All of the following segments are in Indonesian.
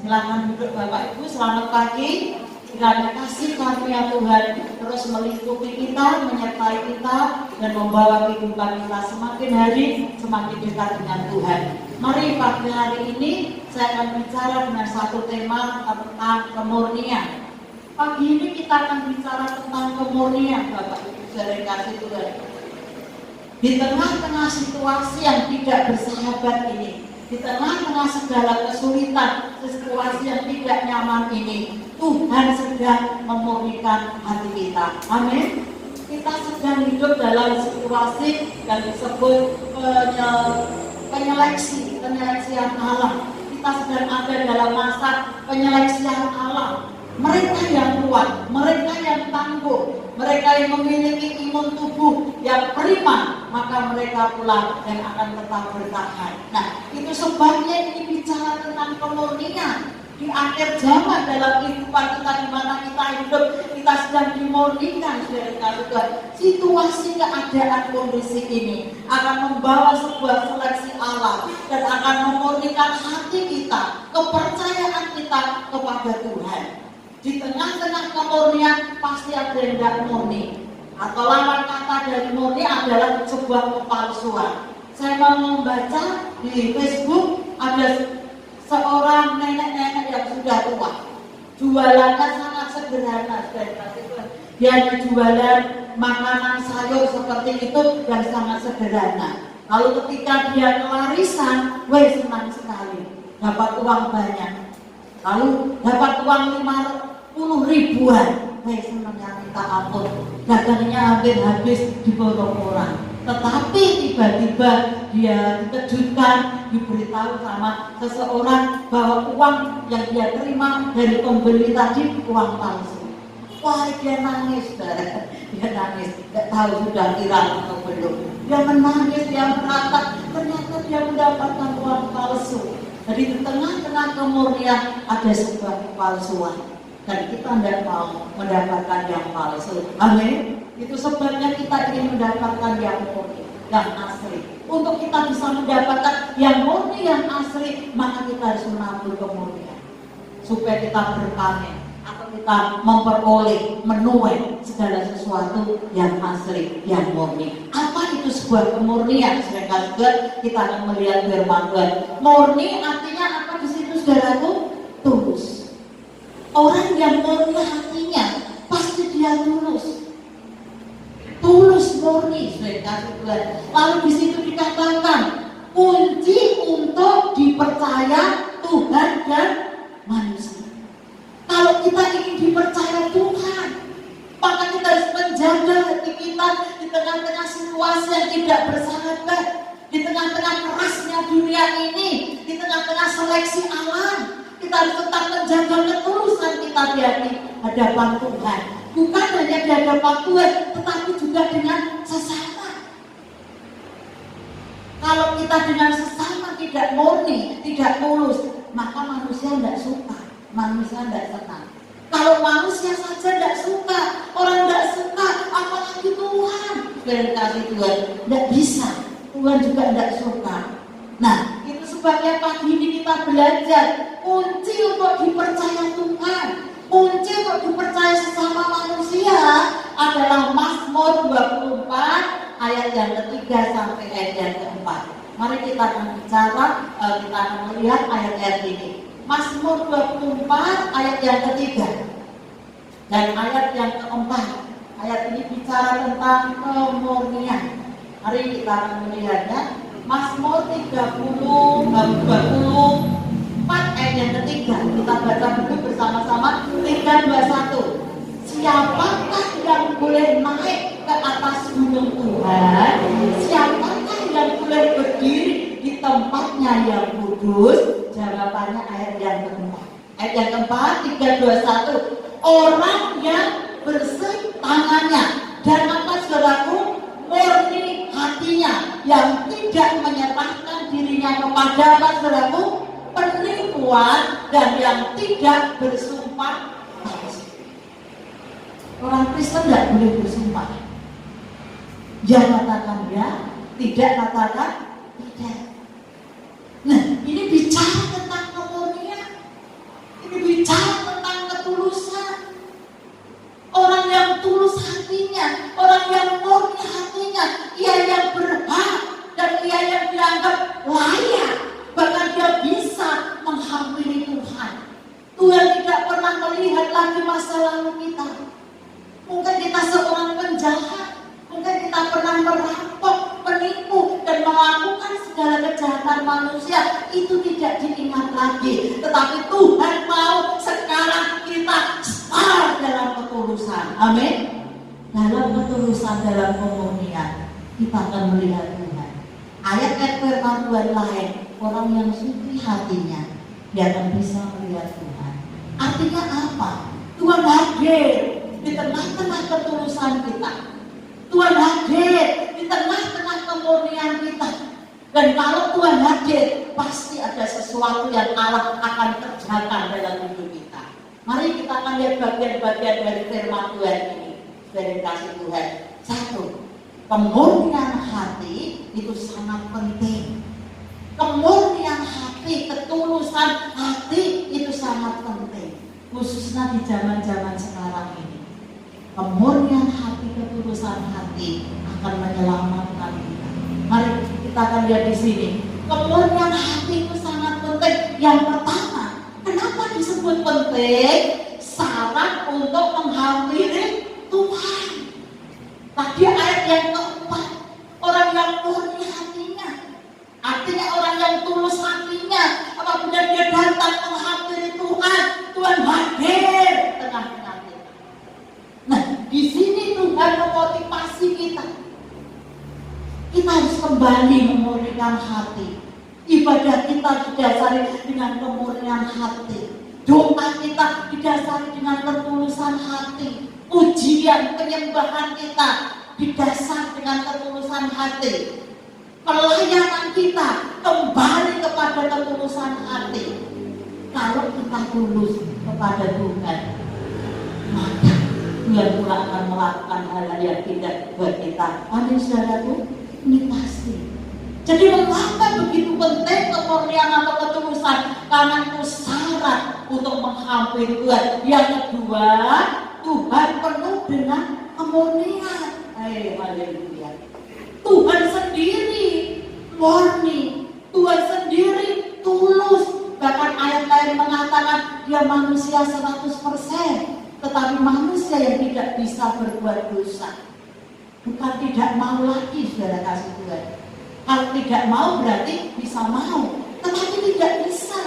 Silakan duduk Bapak Ibu, selamat pagi. Kiranya kasih karunia Tuhan terus melingkupi kita, menyertai kita, dan membawa kehidupan kita semakin hari semakin dekat dengan Tuhan. Mari pagi hari ini saya akan bicara dengan satu tema tentang kemurnian. Pagi ini kita akan bicara tentang kemurnian, Bapak Ibu saudara kasih Tuhan. Di tengah-tengah situasi yang tidak bersahabat ini, di tengah-tengah segala kesulitan, situasi yang tidak nyaman ini, Tuhan sedang memurnikan hati kita. Amin. Kita sedang hidup dalam situasi yang disebut penyeleksian alam. Kita sedang ada dalam masa penyeleksian alam. Mereka yang kuat, mereka yang tangguh, mereka yang memiliki imun tubuh yang prima, maka mereka pula yang akan tetap bertahan. Nah, itu sebabnya ini bicara tentang kemurnian. Di akhir zaman dalam kehidupan kita di mana kita hidup, kita sedang dimurnikan saudara. Situasi keadaan kondisi ini akan membawa sebuah seleksi alam dan akan memurnikan hati kita, kepercayaan kita kepada Tuhan. Di tengah-tengah kemurnian pasti ada yang tidak murni. Atau lawan kata dari murni adalah sebuah kepalsuan. Saya mau membaca di Facebook ada seorang nenek-nenek yang sudah tua. Jualannya sangat sederhana. Dia hanya jualan makanan sayur seperti itu yang sangat sederhana. Lalu ketika dia kelarisan, senang sekali. Dapat uang banyak. Lalu dapat uang 50 ribuan. Senangnya minta ampun. Dagangnya hampir habis diborong orang. Tetapi tiba-tiba dia dikejutkan, diberitahu sama seseorang bahwa uang yang dia terima dari pembeli tadi uang palsu. Wah, dia nangis, saudara. Dia nangis, tidak tahu sudah viral atau belum. Dia menangis, dia merata, ternyata dia mendapatkan uang palsu. Jadi di tengah-tengah kemurnian ada sebuah kepalsuan. Dan kita tidak mau mendapatkan yang palsu. Amin. Itu sebabnya kita ingin mendapatkan yang murni, yang asli. Untuk kita bisa mendapatkan yang murni, yang asli, maka kita harus menabur kemurnian. Supaya kita berpanen atau kita memperoleh, menuai segala sesuatu yang asli, yang murni. Apa itu sebuah kemurnian? Sedangkan kita akan melihat firman Tuhan. Murni artinya apa di situ, saudaraku? Tulus. Orang yang murni hatinya pasti dia tulus. Tulus murni, saudara Tuhan. Lalu di situ dikatakan kunci untuk dipercaya Tuhan dan manusia. Kalau kita ingin dipercaya Tuhan, maka kita harus menjaga hati kita di tengah-tengah situasi yang tidak bersahabat, di tengah-tengah kerasnya dunia ini, di tengah-tengah seleksi alam. Kita harus tetap menjaga ketulusan kita di hadapan Tuhan. Bukan hanya di hadapan Tuhan, tetapi juga dengan sesama. Kalau kita dengan sesama tidak murni, tidak tulus, maka manusia tidak suka, manusia tidak senang. Kalau manusia saja tidak suka, orang tidak suka, apalagi Tuhan. Biar kasih Tuhan, tidak bisa. Tuhan juga tidak suka. Nah, itu sebabnya pagi ini kita belajar kunci untuk dipercaya Tuhan, kunci untuk dipercaya sesama manusia adalah Mazmur 24 ayat yang ketiga sampai ayat yang keempat. Mari kita akan bicara, kita akan melihat ayat-ayat ini. Mazmur 24 ayat yang ketiga dan ayat yang keempat. Ayat ini bicara tentang kemurnian. Mari kita akan melihatnya. Mazmur 24 ayat yang ketiga. Kita baca dulu bersama-sama. 3, 2, 1. Siapakah yang boleh naik ke atas gunung Tuhan? Siapakah yang boleh berdiri di tempatnya yang kudus? Jawabannya ayat yang keempat. Ayat yang keempat, 3, 2, 1. Orang yang bersih tangannya dan apa saudaraku? Murni hatinya, yang tidak menyerahkan dirinya kepada apa saudaraku? Penipuan, dan yang tidak bersumpah palsu. Orang Kristen tidak boleh bersumpah. Ya katakan ya, tidak katakan tidak. Nah, ini bicara tentang kemurnian. Amin. Dalam ketulusan, dalam kemurnian kita akan melihat Tuhan. Ayat-ayat firman Tuhan lain, orang yang suci hatinya dia akan bisa melihat Tuhan. Artinya apa? Tuhan hadir di tengah-tengah ketulusan kita. Tuhan hadir di tengah-tengah kemurnian kita. Dan kalau Tuhan hadir, pasti ada sesuatu yang Allah akan kerjakan dalam hidup kita. Mari kita akan lihat bagian-bagian dari firman Tuhan ini. Dari kasih Tuhan. 1. Kemurnian hati itu sangat penting. Kemurnian hati, ketulusan hati itu sangat penting. Khususnya di zaman-zaman sekarang ini. Kemurnian hati, ketulusan hati akan menyelamatkan kita. Mari kita akan lihat di sini. Kemurnian hati itu sangat penting. Yang pertama, kenapa disebut penting? Syarat untuk menghampiri Tuhan. Tadi ayat yang keempat, orang yang murni hatinya, artinya orang yang tulus hatinya. Apabila dia datang menghampiri Tuhan, Tuhan hadir tengah-tengah kita. Nah, di sini Tuhan memotivasi kita. Kita harus kembali memurnikan hati. Ibadah kita didasari dengan kemurnian hati. Doa kita didasari dengan ketulusan hati. Ujian penyembahan kita didasar dengan ketulusan hati. Pelayanan kita kembali kepada ketulusan hati. Kalau kita tulus kepada Tuhan, maka Tuhan pula akan melakukan hal-hal yang tidak buat kita. Amin, saudaraku, ini pasti. Jadi mengapa begitu penting kemurnian atau ketulusan? Karena itu syarat untuk menghampiri Tuhan. Yang kedua, Tuhan penuh dengan kemurnian. Haleluya. Tuhan sendiri murni, Tuhan sendiri tulus. Bahkan ayat lain mengatakan dia manusia 100%, tetapi manusia yang tidak bisa berbuat dosa. Bukan tidak mau lagi, saudara kasih Tuhan. Kalau tidak mau berarti bisa mau, tetapi tidak bisa.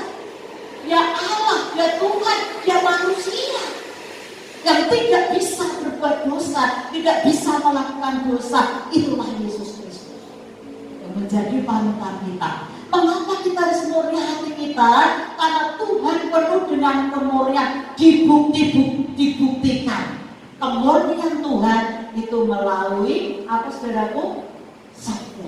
Ya Allah, ya Tuhan, ya manusia yang tidak bisa berbuat dosa, tidak bisa melakukan dosa. Itulah Yesus Kristus yang menjadi panutan kita. Mengapa kita harus murni hati kita? Karena Tuhan penuh dengan kemurnian, dibuktikan. Kemurnian Tuhan itu melalui apa, saudaraku? Sabda,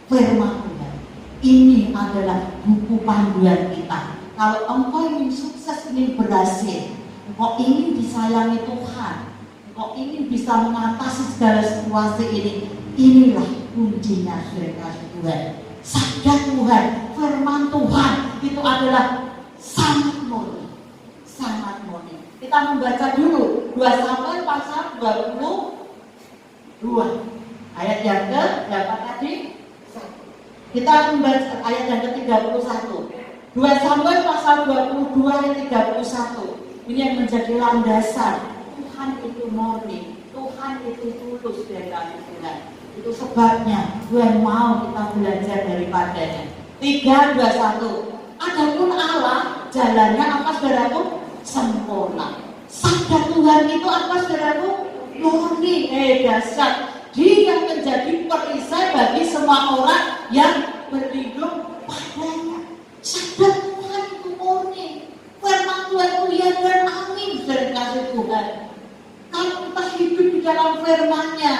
firman Tuhan. Ini adalah buku panduan kita. Kalau engkau ingin sukses, ingin berhasil, engkau ingin disayangi Tuhan, engkau ingin bisa mengatasi segala situasi ini, inilah kuncinya, saudara Tuhan. Sabda Tuhan, firman Tuhan itu adalah sangat murni, sangat murni. Kita membaca dulu 2 Samuel pasal 22 ayat yang ke berapa tadi? Kita membaca ayat yang ke-31. 2 Samuel pasal 22 ayat 31. Ini yang menjadi landasan. Tuhan itu murni, Tuhan itu tulus dari Tuhan. Itu sebabnya Tuhan mau kita belajar daripadanya. 3, 2, 1. Adapun Allah jalannya apa, saudaraku? Sempurna. Sabda Tuhan itu apa, saudaraku? Murni. Dahsyat. Dia menjadi perisai bagi semua orang yang berlindung padanya. Sabda Tuhan itu murni. Firman Tuhan itu ya dan amin, dari kasih Tuhan. Kalau kita hidup di dalam firman-Nya,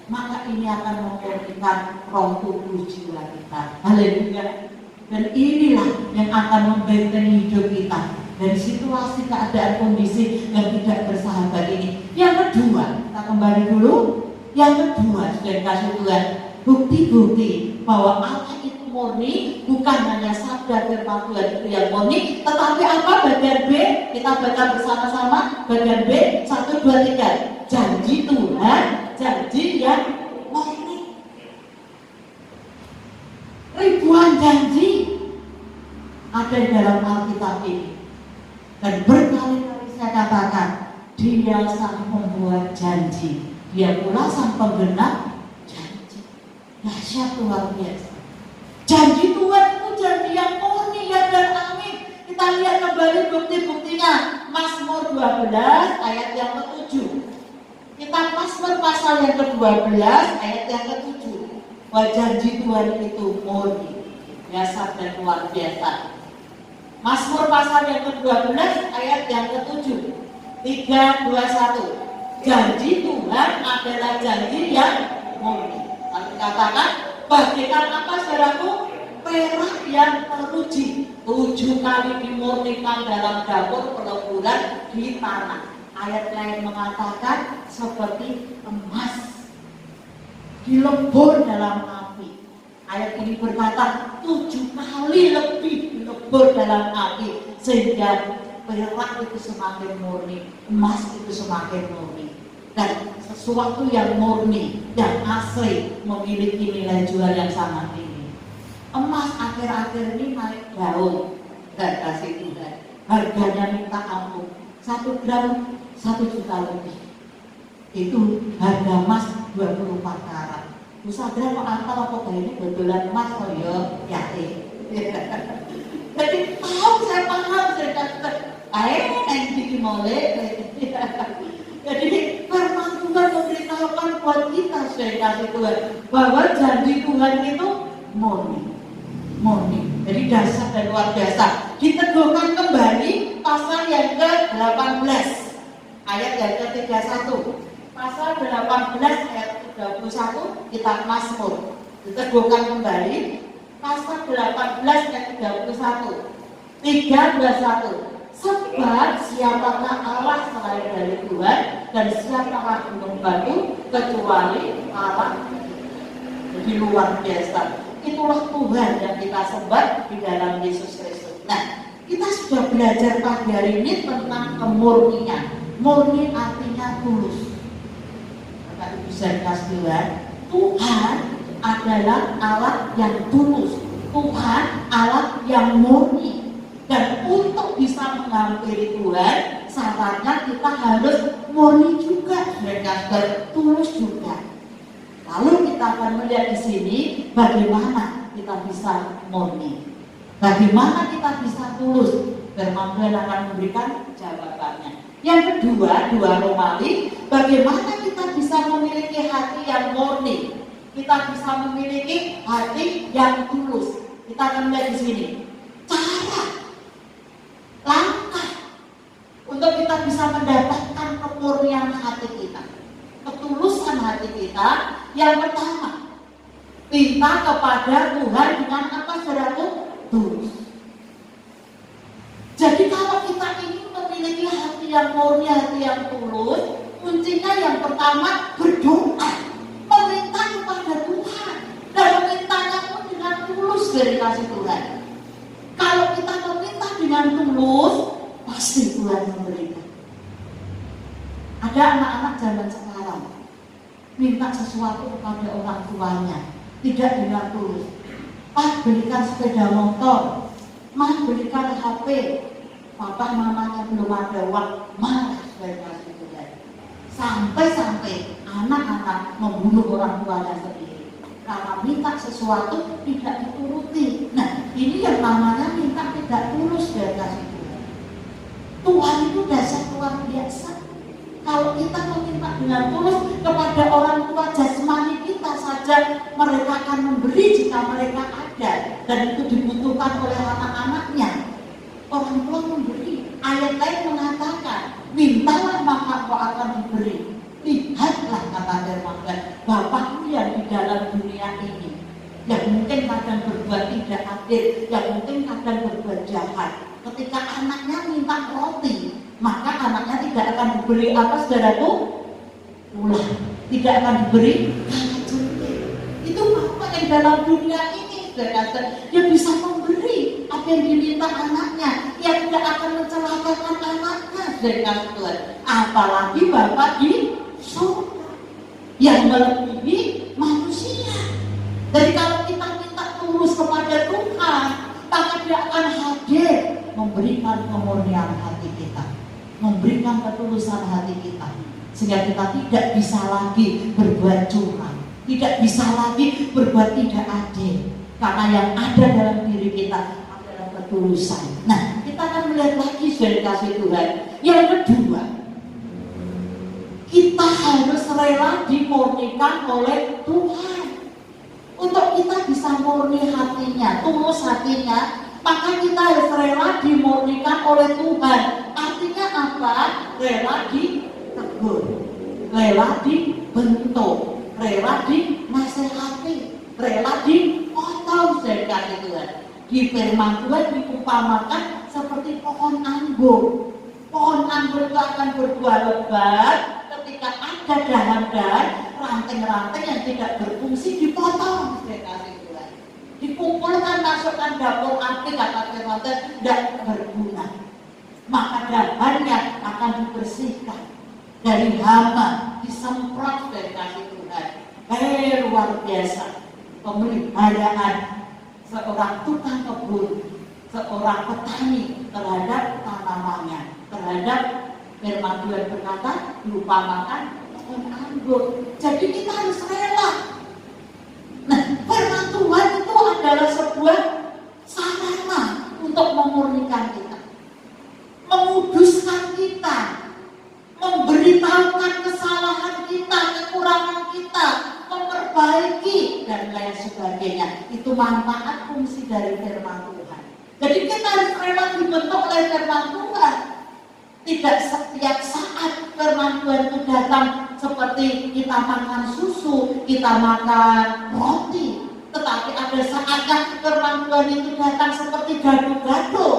maka ini akan memurnikan roh tubuh jiwa kita. Haleluya. Dan inilah yang akan membentengi hidup kita dari situasi, keadaan, kondisi yang tidak bersahabat ini. Yang kedua, kita kembali dulu. Yang kedua, sudah kasih Tuhan, bukti-bukti bahwa Allah itu murni, bukan hanya sabda firman Tuhan itu yang murni, tetapi apa? Bagian B, kita baca bersama-sama. Bagian B, 1, 2, 3. Janji Tuhan, janji yang murni. Ribuan janji ada di dalam Alkitab ini. Dan berkali-kali saya katakan, Dia sang pembuat janji, Dia pula sang penggenap janji. Dahsyat, luar biasa. Janji Tuhan itu janji yang murni, ya dan amin. Kita lihat kembali bukti-buktinya. Mazmur 12 ayat yang ke-7. Kita Mazmur pasal yang ke-12 ayat yang ke-7. Bahwa janji Tuhan itu murni, dasar dan luar biasa. Mazmur pasal yang ke-12 ayat yang ke-7. 3, 2, 1. Janji Tuhan adalah janji yang murni. Lalu dikatakan, bagaikan apa saudaraku? Perak yang teruji 7 kali dimurnikan dalam dapur peleburan di tanah. Ayat lain mengatakan seperti emas dilebur dalam api. Ayat ini berkata 7 kali lebih dilebur dalam api, sehingga perak itu semakin murni, emas itu semakin murni. Dan sesuatu yang murni, yang asli, memiliki nilai jual yang sangat tinggi. Emas akhir-akhir ini naik daun dan kasih Tuhan. Harganya minta ampun, 1 gram 1 juta lebih. Itu harga emas 24 karat. Usaha kok antar apa ini betulan emas kok ya. Jadi tahu saya paham, saya kata, yang dimulai. Jadi firman Tuhan memberitahukan buat kita, saya kasih Tuhan, bahwa janji Tuhan itu murni. Jadi dasar dan luar biasa. Diteguhkan kembali pasal yang ke-18 ayat yang ke-31. Pasal 18 ayat 31 kitab Mazmur. Diteguhkan kembali pasal 18 ayat 31. 3:21. Sebab siapakah Allah selain dari Tuhan, dan siapakah gunung batu kecuali Allah. Jadi luar biasa. Itulah Tuhan yang kita sembah di dalam Yesus Kristus. Nah, kita sudah belajar pagi hari ini tentang kemurnian. Murni artinya tulus. Kata Ibu Serkas Tuhan, Tuhan adalah Allah yang tulus. Tuhan Allah yang murni. Dan untuk bisa menghampiri Tuhan, syaratnya kita harus murni juga, mereka tulus juga. Lalu kita akan melihat di sini bagaimana kita bisa murni, bagaimana kita bisa tulus. Firman Tuhan akan memberikan jawabannya. Yang kedua, 2 Romawi, bagaimana kita bisa memiliki hati yang murni, kita bisa memiliki hati yang tulus. Kita akan melihat di sini cara, langkah untuk kita bisa mendapatkan kemurnian hati kita, ketulusan hati kita. Yang pertama, minta kepada Tuhan dengan apa saudaraku? Tulus. Jadi kalau kita ingin memiliki hati yang murni, hati yang tulus, kuncinya yang pertama berdoa, meminta kepada Tuhan, dan memintanya pun dengan tulus dari kasih Tuhan. Kalau kita meminta dengan tulus, pasti Tuhan memberikan. Ada anak-anak zaman sekarang minta sesuatu kepada orang tuanya, tidak dengan tulus. Pak, belikan sepeda motor, Mas belikan HP, papa mamanya belum ada uang, malah sudah kasih Tuhan. Sampai-sampai anak-anak membunuh orang tuanya sendiri karena minta sesuatu tidak dituruti. Nah, ini yang namanya minta tidak tulus dari kasih Tuhan. Tuhan itu dasar luar biasa. Kalau kita meminta dengan tulus kepada orang tua jasmani kita saja, mereka akan memberi jika mereka ada, dan itu dibutuhkan oleh anak-anaknya. Orang tua memberi. Ayat lain mengatakan, mintalah maka kau akan diberi. Lihatlah, kata firman Tuhan, Bapakmu yang di dalam dunia ini, yang mungkin kadang berbuat tidak adil, yang mungkin kadang berbuat jahat. Ketika anaknya minta roti, maka anaknya tidak akan diberi apa saudaraku? Ulah. Tidak akan diberi kacungan. Itu Bapak yang dalam dunia ini, saudara, dia bisa memberi apa yang diminta anaknya. Dia tidak akan mencelakakan anaknya, saudara Tuhan. Apalagi Bapak di surga yang melebihi manusia. Jadi kalau kita minta tulus kepada Tuhan, maka dia akan hadir memberikan kemurnian hati kita, memberikan ketulusan hati kita, sehingga kita tidak bisa lagi berbuat curang, tidak bisa lagi berbuat tidak adil, karena yang ada dalam diri kita adalah ketulusan. Nah, kita akan melihat lagi dari kasih Tuhan. Yang kedua, kita harus rela dimurnikan oleh Tuhan. Untuk kita bisa murni hatinya, tulus hatinya, maka kita harus rela dimurnikan oleh Tuhan. Artinya apa? Rela ditegur, rela dibentuk, rela dinasehati, rela dipotong dari kasih Tuhan. Di firman Tuhan diumpamakan seperti pohon anggur. Pohon anggur itu akan berbuah lebat ketika ada dahan-dahan, ranting-ranting yang tidak berfungsi dipotong dari kasih Tuhan. Dikumpulkan, masukkan dapur api, kata firman Tuhan, tidak berguna. Maka dahannya akan dibersihkan dari hama, disemprot dari kasih Tuhan. Luar biasa pemeliharaan seorang tukang kebun, seorang petani terhadap tanamannya, terhadap firman Tuhan berkata diumpamakan pohon anggur. Jadi kita harus rela. Nah, firman Tuhan itu adalah sebuah sarana untuk memurnikan kita, menguduskan kita, memberitahukan kesalahan kita, kekurangan kita, memperbaiki dan lain sebagainya. Itu manfaat fungsi dari firman Tuhan. Jadi kita harus rela dibentuk oleh firman Tuhan. Tidak setiap saat firman Tuhan itu datang seperti kita makan susu, kita makan roti. Tetapi ada saatnya firman Tuhan itu datang seperti gado-gado,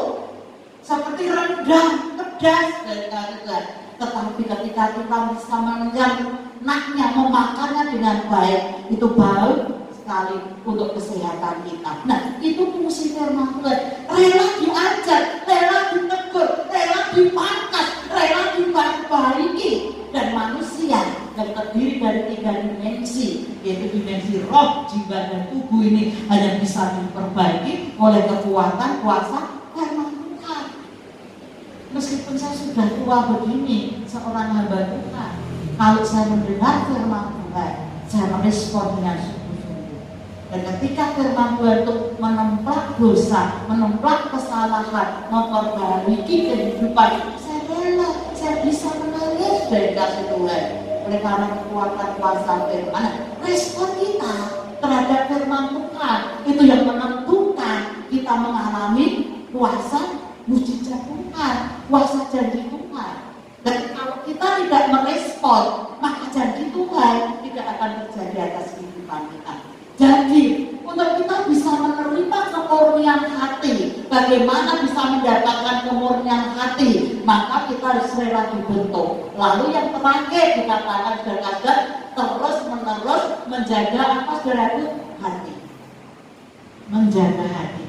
seperti rendang, pedas dari Tuhan. Tetapi ketika kita bisa menyenangnya, memakannya dengan baik, itu baik sekali untuk kesehatan kita. Nah, itu fungsi firman Tuhan. Rela diajar, rela ditegur, rela dipangkas, rela diperbaiki. Dan manusia yang terdiri dari 3 dimensi, yaitu dimensi roh, jiwa, dan tubuh ini hanya bisa diperbaiki oleh kekuatan kuasa firman Tuhan. Meskipun saya sudah tua begini, seorang hamba Tuhan, kalau saya mendengar firman Tuhan, saya merespon dengan sungguh-sungguh. Dan ketika firman Tuhan itu menemplak dosa, menemplak kesalahan, memperbaiki kehidupan, saya rela, saya bisa menangis dari kasih Tuhan. Oleh karena kekuatan kuasa firman, respon kita terhadap firman Tuhan itu yang menentukan kita mengalami kuasa mujizat Tuhan, kuasa janji Tuhan. Dan kalau kita tidak merespon, maka janji Tuhan tidak akan terjadi atas kehidupan kita. Jadi, untuk kita bisa menerima kemurnian hati, bagaimana bisa mendapatkan kemurnian hati, maka kita harus rela dibentuk. Lalu yang terakhir dikatakan saudara, terus-menerus menjaga apa saudaraku? Hati. Menjaga hati.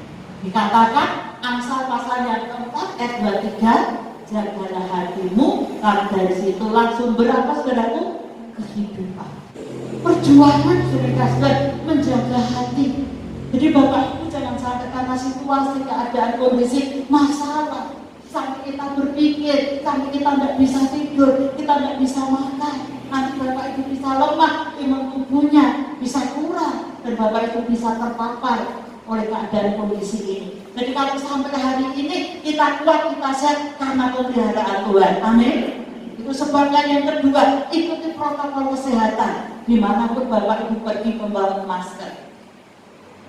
Dikatakan Amsal pasal yang keempat ayat 23, jagalah hatimu, karena dari situlah sumber apa saudaraku? Kehidupan. Perjuangan saudara menjaga hati. Jadi Bapak Ibu jangan sampai karena situasi, keadaan, kondisi, masalah, sampai kita berpikir, sampai kita tidak bisa tidur, kita tidak bisa makan. Nanti Bapak Ibu bisa lemah, imun tubuhnya bisa kurang, dan Bapak Ibu bisa terpapar oleh keadaan kondisi ini. Jadi kalau sampai hari ini kita kuat, kita sehat karena pemeliharaan Tuhan. Amin. Itu sebabnya yang kedua, ikuti protokol kesehatan. Dimanapun Bapak Ibu pergi membawa masker,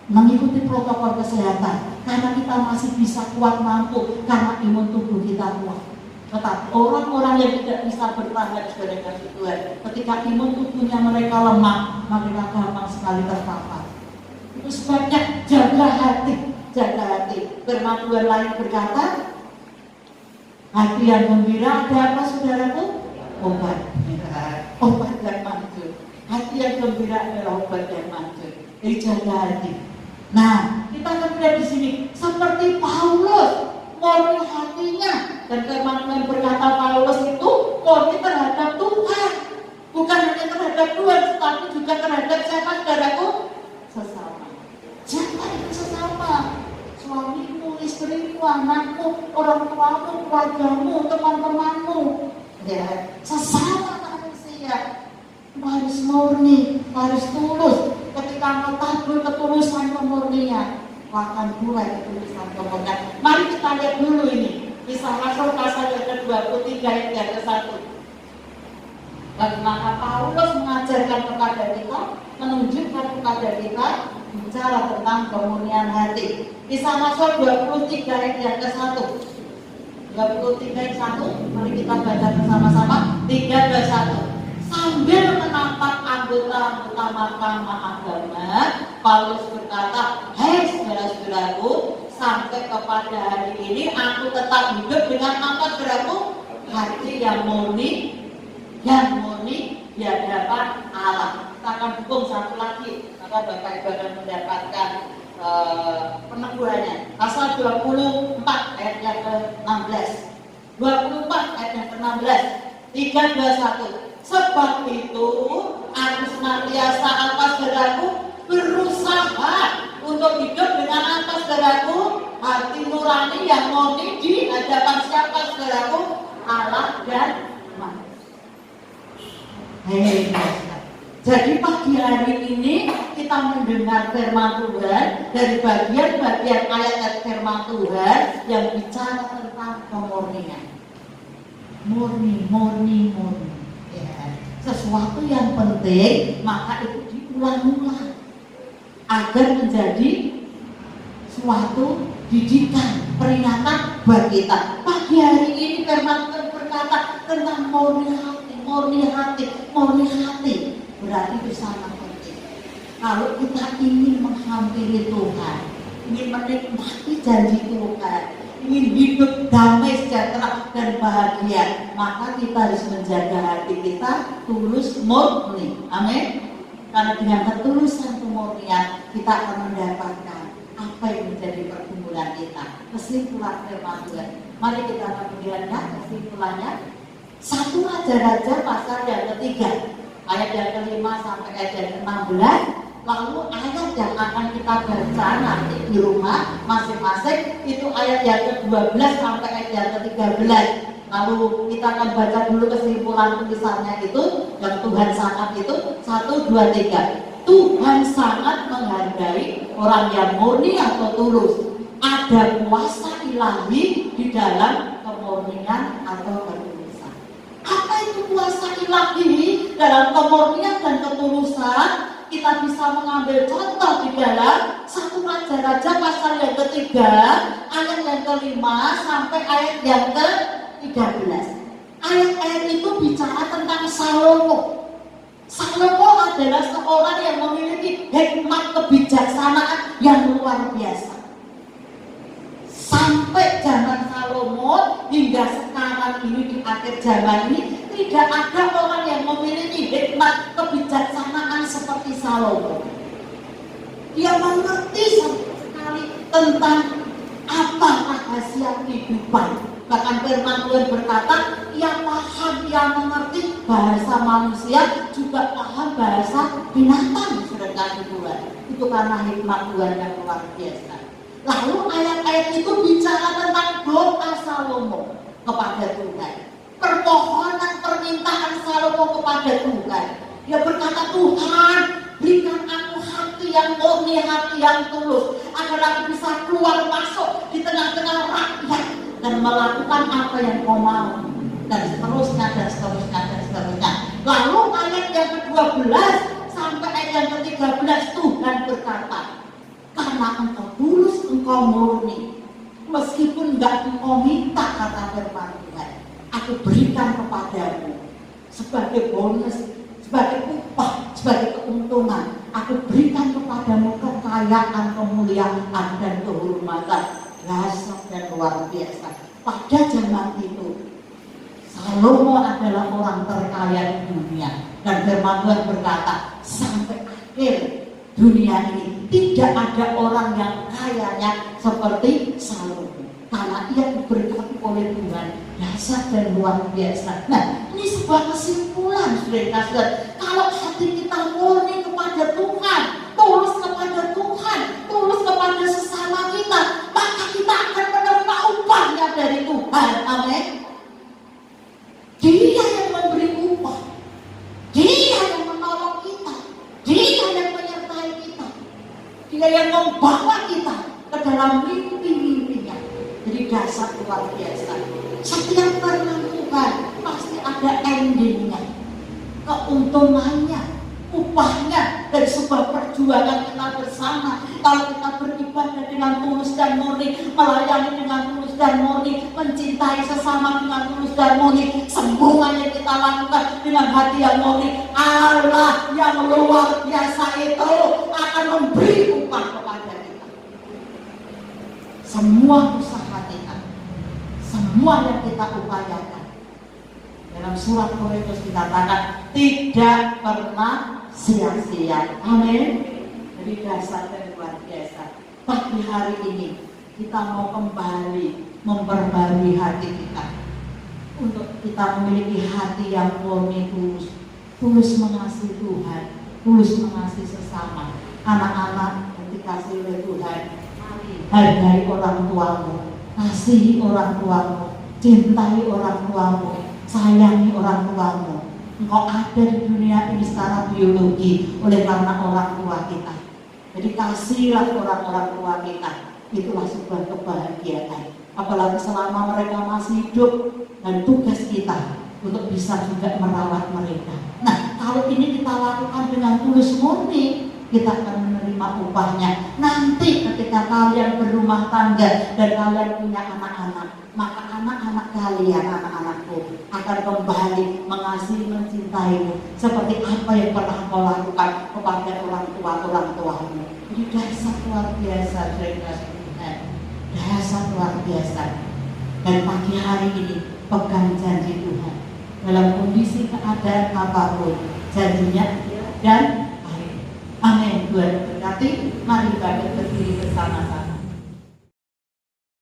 mengikuti protokol kesehatan, karena kita masih bisa kuat mampu, karena imun tubuh kita kuat. Tetapi orang-orang yang tidak bisa bertahan sebagai kasih Tuhan, ketika imun tubuhnya mereka lemah, mereka gampang sekali terpapar. Itu sebabnya jaga hati, jaga hati. Firman Tuhan lain berkata, hati yang gembira ada apa saudaraku? Obat. Obat yang manjur. Hati yang gembira adalah obat yang manjur. Jadi jaga hati. Nah, kita akan lihat di sini seperti Paulus murni hatinya, dan firman Tuhan berkata Paulus itu murni terhadap Tuhan, bukan hanya terhadap Tuhan, tetapi juga terhadap siapa saudaraku? Sesama. Siapa itu sesama? Suamimu, istrimu, anakmu, orang tuamu, keluargamu, teman-temanmu. Ya, sesama manusia. Harus murni, harus tulus. Ketika engkau tabur ketulusan kemurnian, akan mulai ketulusan kemurnian. Mari kita lihat dulu ini Kisah Rasul pasal yang ke-23 ayat yang ke-1. Dan maka Paulus mengajarkan kepada kita, menunjukkan kepada kita bicara tentang kemurnian hati. Kisah Mazmur 23 ayat yang ke-1. 23 ayat 1, mari kita baca bersama-sama. 3, 2, 1. Sambil menatap anggota-anggota Mahkamah Agama, Paulus berkata, "Hei saudara-saudaraku, sampai kepada hari ini aku tetap hidup dengan apa saudaraku? Hati yang murni di hadapan Allah." Kita akan dukung satu lagi, maka Bapak Ibu akan mendapatkan peneguhannya. Pasal 24 ayat yang ke-16. 24 ayat yang ke-16. 3, 2, 1. Sebab itu aku senantiasa apa saudaraku berusaha untuk hidup dengan apa saudaraku? Hati nurani yang murni di hadapan siapa saudaraku? Allah dan manusia. Jadi pagi hari ini kita mendengar firman Tuhan dari bagian-bagian ayat firman Tuhan yang bicara tentang kemurnian. Murni. Ya. Sesuatu yang penting maka itu diulang-ulang agar menjadi suatu didikan, peringatan buat kita. Pagi hari ini firman Tuhan berkata tentang murni hati. Berarti itu sangat penting. Kalau kita ingin menghampiri Tuhan, ingin menikmati janji Tuhan, ingin hidup damai, sejahtera dan bahagia, maka kita harus menjaga hati kita tulus, murni. Amin. Karena dengan ketulusan kemurnian kita akan mendapatkan apa yang menjadi pergumulan kita. Kesimpulan firman Tuhan. Mari kita akan melihat kesimpulannya. 1 Raja-Raja pasal yang ke-3 ayat yang ke-5 sampai ayat yang ke-16. Lalu ayat yang akan kita baca nanti di rumah masing-masing itu ayat yang ke-12 sampai ayat yang ke-13. Lalu kita akan baca dulu kesimpulan tulisannya itu yang Tuhan sangat itu 1, 2, 3. Tuhan sangat menghargai orang yang murni atau tulus. Ada kuasa ilahi di dalam kemurnian atau ketulusan. Apa itu kuasa ilahi dalam kemurnian dan ketulusan? Kita bisa mengambil contoh di dalam 1 Raja-Raja pasal yang ke-3 ayat yang ke-5 sampai ayat yang ke-13. Ayat-ayat itu bicara tentang Salomo. Salomo adalah seorang yang memiliki hikmat kebijaksanaan yang luar biasa. Sampai zaman Salomo hingga sekarang ini di akhir zaman ini tidak ada orang yang memiliki hikmat kebijaksanaan seperti Salomo. Dia mengerti sekali tentang apa rahasia kehidupan. Bahkan firman Tuhan berkata, ia paham, ia mengerti bahasa manusia, juga paham bahasa binatang. Sedangkan Tuhan itu karena hikmat Tuhan yang luar biasa. Lalu ayat-ayat itu bicara tentang doa Salomo kepada Tuhan, permohonan permintaan Salomo kepada Tuhan. Dia berkata, Tuhan, berikan aku hati yang murni, hati yang tulus, agar aku bisa keluar masuk di tengah-tengah rakyat dan melakukan apa yang kau mau, dan seterusnya. Lalu ayat yang ke-12 sampai ayat yang ke-13 Tuhan berkata, karena engkau tulus, engkau murni, meskipun enggak engkau minta, kata firman Tuhan, aku berikan kepadamu sebagai bonus, sebagai upah, sebagai keuntungan. Aku berikan kepadamu kekayaan, kemuliaan dan kehormatan dahsyat dan luar biasa. Pada zaman itu Salomo adalah orang terkaya di dunia, dan firman Tuhan berkata sampai akhir dunia ini tidak ada orang yang kayanya seperti Salomo, karena ia diberkati oleh Tuhan dahsyat dan luar biasa. Nah, ini sebuah kesimpulan, saudara-saudara. Kalau hati kita murni kepada Tuhan, tulus kepada Tuhan, tulus kepada sesama kita, maka kita akan menerima upahnya dari Tuhan. Amin. Dia yang memberi upah, Dia yang menolong kita, Dia yang menyertai kita, Dia yang membawa kita ke dalam mimpi-mimpinya. Jadi dahsyat luar biasa. Setiap firman Tuhan pasti ada endingnya. keuntungannya, upahnya dari sebuah perjuangan kita bersama. Kalau kita beribadah dengan tulus dan murni, melayani dengan tulus dan murni, mencintai sesama dengan tulus dan murni, semuanya kita lakukan dengan hati yang murni, Allah yang luar biasa itu akan memberi upah kepada kita. Semua usaha kita, semua yang kita upayakan, dalam surat Korintus dikatakan tidak pernah sia-sia. Amin. Jadi dasar dan luar biasa. Pagi hari ini kita mau kembali memperbarui hati kita, untuk kita memiliki hati yang murni, tulus mengasihi Tuhan, tulus mengasihi sesama. Anak-anak yang dikasihi oleh Tuhan, hargai orang tuamu, kasihi orang tuamu, cintai orang tuamu, sayangi orang tuamu. Engkau ada di dunia ini secara biologi oleh karena orang tua kita. Jadi kasihlah orang-orang tua kita. Itulah sebuah kebahagiaan. Apalagi selama mereka masih hidup, dan tugas kita untuk bisa juga merawat mereka. Nah, kalau ini kita lakukan dengan tulus murni, kita akan menerima upahnya. Nanti ketika kalian berumah tangga dan kalian punya anak-anak, maka anak-anak kalian, anak-anakku, akan kembali mengasihi, mencintaimu seperti apa yang pernah kau lakukan kepada orang tuamu. Jadi dasar luar biasa, Tuhan. Dasar luar biasa. Dan pagi hari ini pegang janji Tuhan dalam kondisi keadaan apapun, janjinya dan amin. Tuhan berkati. Mari kita berdiri bersama-sama.